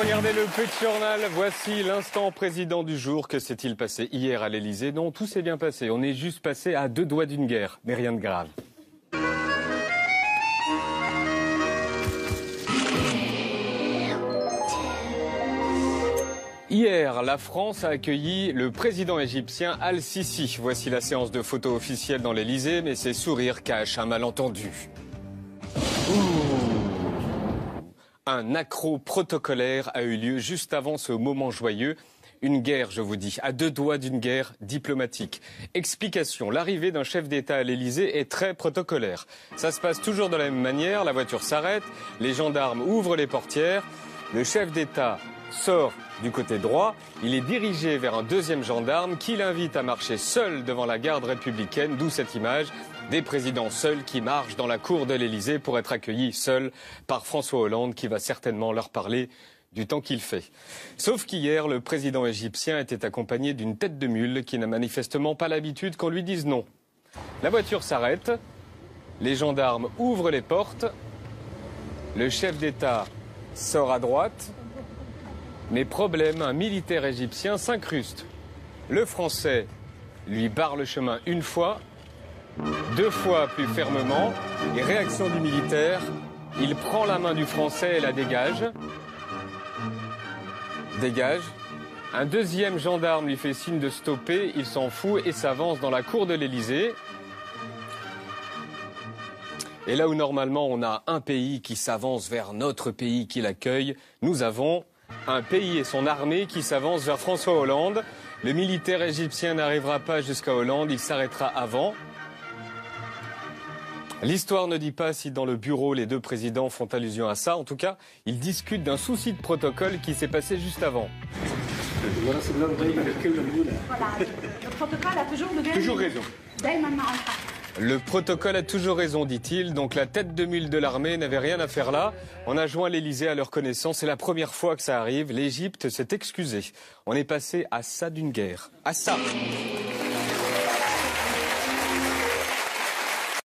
Regardez le Petit Journal, voici l'instant président du jour. Que s'est-il passé hier à l'Elysée? Non, tout s'est bien passé. On est juste passé à 2 doigts d'une guerre, mais rien de grave. Hier, la France a accueilli le président égyptien Al-Sisi. Voici la séance de photos officielle dans l'Elysée, mais ses sourires cachent un malentendu. Un accroc protocolaire a eu lieu juste avant ce moment joyeux. Une guerre, je vous dis, à 2 doigts d'une guerre diplomatique. Explication, l'arrivée d'un chef d'État à l'Elysée est très protocolaire. Ça se passe toujours de la même manière, la voiture s'arrête, les gendarmes ouvrent les portières, le chef d'État sort du côté droit, il est dirigé vers un deuxième gendarme qui l'invite à marcher seul devant la garde républicaine, d'où cette image des présidents seuls qui marchent dans la cour de l'Elysée pour être accueillis seuls par François Hollande qui va certainement leur parler du temps qu'il fait. Sauf qu'hier, le président égyptien était accompagné d'une tête de mule qui n'a manifestement pas l'habitude qu'on lui dise non. La voiture s'arrête, les gendarmes ouvrent les portes, le chef d'État sort à droite, mais problème, un militaire égyptien s'incruste. Le Français lui barre le chemin une fois, 2 fois plus fermement, et réaction du militaire, il prend la main du Français et la dégage. Dégage. Un deuxième gendarme lui fait signe de stopper, il s'en fout et s'avance dans la cour de l'Elysée. Et là où normalement on a un pays qui s'avance vers notre pays qui l'accueille, nous avons un pays et son armée qui s'avance vers François Hollande. Le militaire égyptien n'arrivera pas jusqu'à Hollande, il s'arrêtera avant. L'histoire ne dit pas si dans le bureau les 2 présidents font allusion à ça. En tout cas, ils discutent d'un souci de protocole qui s'est passé juste avant. Voilà, le protocole a toujours raison. Le protocole a toujours raison, dit-il. Donc la tête de mule de l'armée n'avait rien à faire là. On a joint l'Elysée à leur connaissance. C'est la première fois que ça arrive. L'Égypte s'est excusée. On est passé à ça d'une guerre. À ça.